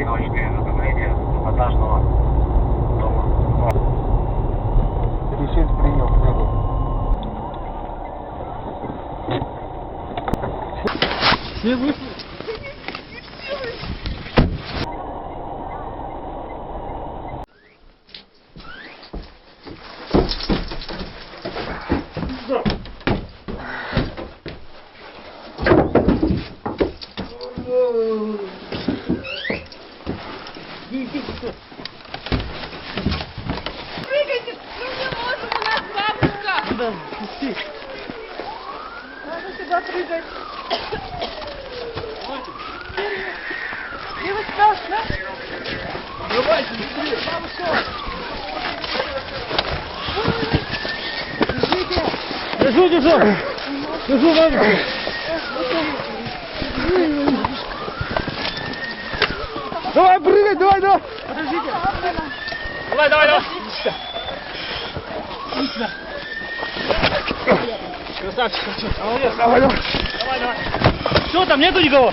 одиночные направления этажного дома. Решить принял книгу. Все вышли? Прыгайте! Ну не можем, у нас бабушка! Да, пусти. Надо сюда прыгать. Не вы страшно? Давайте, быстрее. Бабушка! Держу, держу. Держу, бабушка. Давай, прыгай, давай, давай. Подождите. Давай, давай, давай. Красавчик, молодец. Давай, давай. Давай, давай. Что там, нету никого?